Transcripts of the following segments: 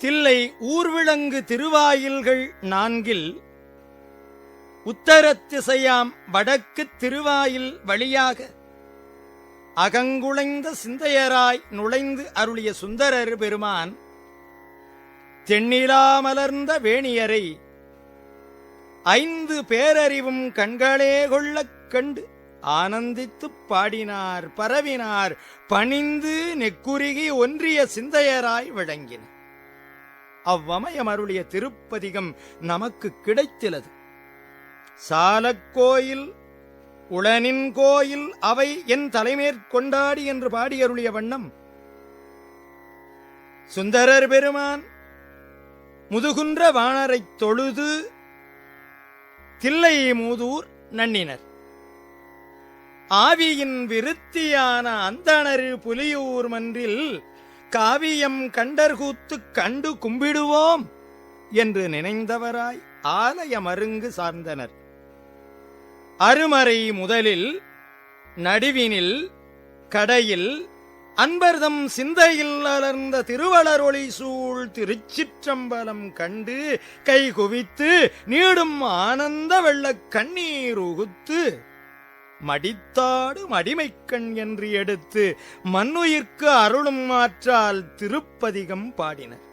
தில்லை ஊர்விளங்கு திருவாயில்கள் 4 உத்தரத்திசையாம் வடக்குத் திருவாயில் வழியாக அகங்குளைந்த சிந்தையராய் நுழைந்து அருளிய சுந்தரர் பெருமான் தென்னிலா மலர்ந்த வேணியரை 5 பேரறிவும் கண்களே கொள்ளக் கண்டு ஆனந்தித்துப் பாடினார், பரவினார், பணிந்து நெக்குருகி ஒன்றிய சிந்தையராய் விளங்கின. அவ்வமயம் அருளிய திருப்பதிகம் நமக்கு கிடைத்திலது. சாலக்கோயில் உளனின் கோயில் அவை என் தலைமேற்கொண்டாடி என்று பாடியருளிய வண்ணம் சுந்தரர் பெருமான் முதுகுன்ற வாணரைத் தொழுது தில்லை மூதூர் நன்னினர். ஆவியின் விருத்தியான அந்தணர் புலியூர் மன்றில் காவியம் கண்டர்கூத்து கண்டு கும்பிடுவோம் என்று நினைந்தவராய் ஆலய மருங்கு சார்ந்தனர். அருமறை முதலில், நடுவினில், கடையில் அன்பர்தம் சிந்தையில் அலர்ந்த திருவளரொளி சூழ் திருச்சிற்றம்பலம் கண்டு கை குவித்து நீடும் ஆனந்த வெள்ளக் கண்ணீர் உகுத்து மடித்தாடும் அடிமைக்கண் என்று எடுத்து மண்ணுயிர்க்கு அருளும் மாற்றால் திருப்பதிகம் பாடினர்.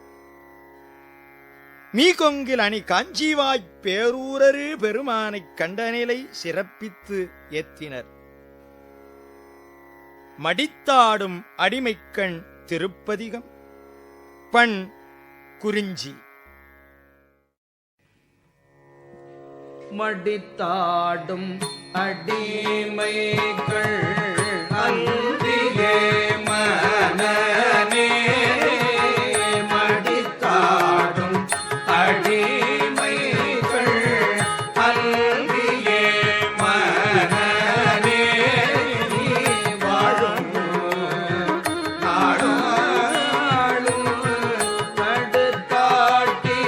மீகொங்கில் அணி காஞ்சிவாய்ப் பேரூரரு பெருமானைக் கண்டநிலை சிறப்பித்து ஏத்தினர். மடித்தாடும் அடிமைக்கண் திருப்பதிகம். பண் குறிஞ்சி. மடித்தாடும் அடிமைகள் அன்பிலே மனனே, மடித்தாடும் அடிமைகள் அன்பிலே மனனே, வாழும் நாடும் நடுத்தாட்டி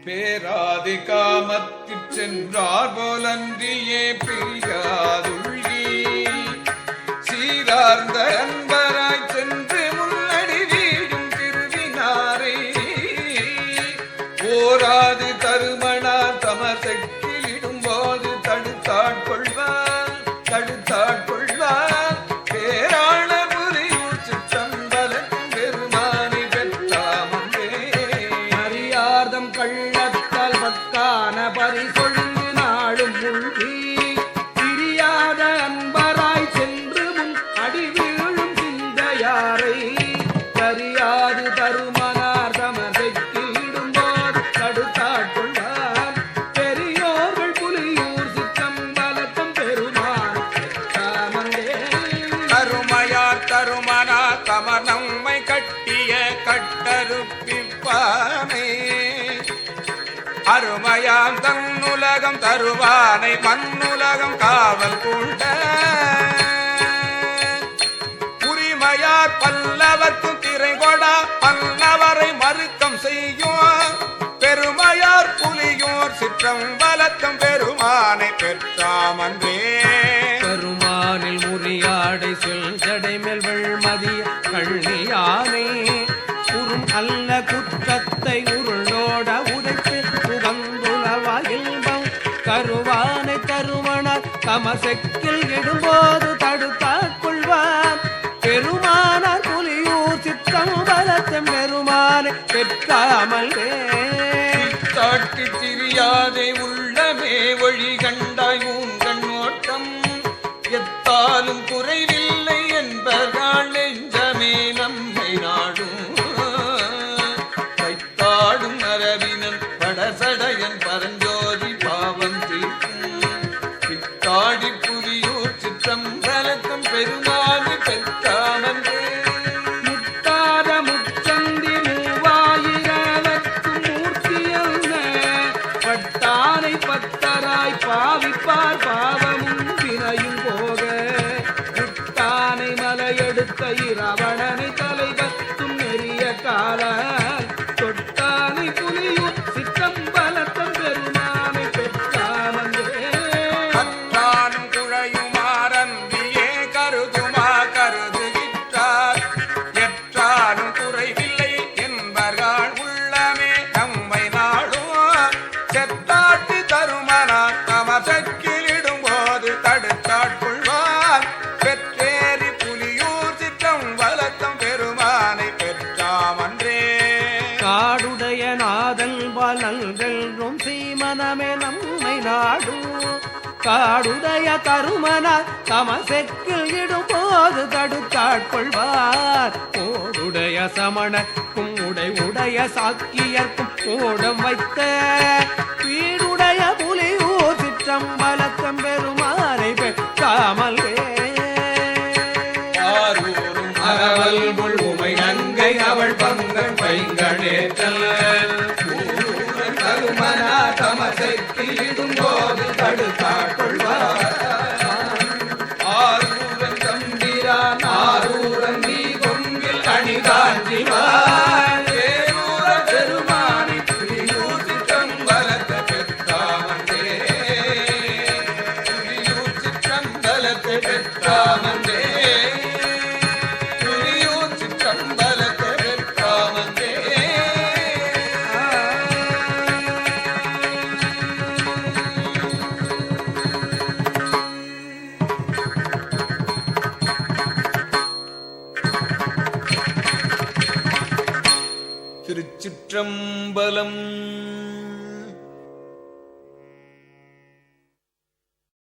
பேராதி காமத்திற் சென்றார் போலன்றியே பிரியாதுள்ளி சீரார்ந்த அன்பராய் சென்று முன்னடி வீடும் திருவினாரை ஓராது தருமணார் தமசக்கிலிடும் போது தடுத்தாட்கொள்வார் பேரான புலியூர் சிற்றம்பலத்தின் பெருமானி பெற்றாமந்தே அறியார்தம் கள்ளத்தால் பக்கான பரிசொழிந்து நாளும் முழ்கி பிரியாத அன்பராய் சென்று முன் அடி வீழும் சிந்தையாரை கரியாது தருமனார் தமசைக்கு இடும்போது தடுத்தாட்கொள்வார் பெரியோர்கள் புலியூர் சிற்றம்பலத்தம் பெருமான் அருமையார் தருமனா தமனம்மை கட்டிய கட்டருப்பிப்பானே அருமையாம் தன்னுலகம் தருவானை மண்ணுலகம் காவல் கொண்ட உரிமையார் பல்லவர்க்கும் திரைகொடா பல்லவரை மறுக்கம் செய்யும் பெருமையார் புலியோர் சிற்றம்பலத்தும் பெருமானை பெற்றாமன்றே. பெருமானில் முறியாடை செல் ஜடை மேல் வெள்மதிய கள்ளியானே உறும் அல்ல குற்றத்தை உருளோட உதைத்து உகந்துலவா இன்பம் கருவானை தருமணர் கமசெக்கில் இடும்போது தடுத்தாட்கொள்வார் பெருமானார் புலியூர் சித்தம் பலத்தம் பெருமானை பெற்றாமல் தாட்டி திரியாதே உள்ளமே வழி கண்டாய் ஊங்கண்ணோட்டம் எத்தாலும் குறைவில்லை என்பதால் நெஞ்சமே நம்மை நாடும் கைத்தாடும் அரவினன் படசடையன் பரஞ்சோதி பாவம் தீர்க்கும் பித்தாடி புலியூர் சிற்றம் பலத்தம் பெருமானை பெற்றாமன்றே. முத்தாத முச்சந்தி மூவாயிரவர்க்கும் மூர்த்தியல்ல பட்டானை பத்தராய் பாவிப்பார் பாவமும் வினையும் போக முத்தானை மலையெடுத்த இரவணனை தலைவத்தும் நெறிய கால தொட்டானை புலியூர் சிற்றம்பலத்தம் பெருமானை பெற்றாமன்றே. கற்றானும் குழையுமாறன்றியே கருதுமா கருதுகின்றார் எற்றாலும் குறைவில்லை என்பர்கள் உள்ளமே நம்மை நாடும் செத்தாட்டி தருமனார் தமசக்கிலிடும் போது தடுத்தாட்கொள்வார் பெற்றேறி புலியூர் சிற்றம் வலத்தம் பெருமானை பெற்றாமன்றே. காடுடைய நாதல் நல்கெல்றும் சீமனமே நம்மை நாடும் காடுடைய தருமனார் தமசெக்கில் இடும்போது தடுத்தாட்கொள்வார் ஓடுடைய சமணக்கும் உடைய சாக்கியர்க்கும் ஓடம் வைத்த வீடுடைய புலியூர் சிற்றம்பலத்தம் பெருமானை பெற்றாமல் ஆரூரும் அறவல் முள் உமை நங்கை அவள் பங்கன் பைங்கணேற்றல் தருமனா தமசைக்கிடும் போது தடுத்தாட்கொள்வார் ஆரூரன் தம்பிரான் ஆரூரன் நீ கொங்கில் அணிதாஞ்சிவார் ஏரூர பெருமானி புலியூர் சிற்றம்பலத்தை பெற்றாமன்றே. புலியூர் சிற்றம்பலத்தை பெற்றாமன்றே. புலியூர் சிற்றம்பலத்தை பெற்றாமன்றே. திருச்சிற்றம்பலம்.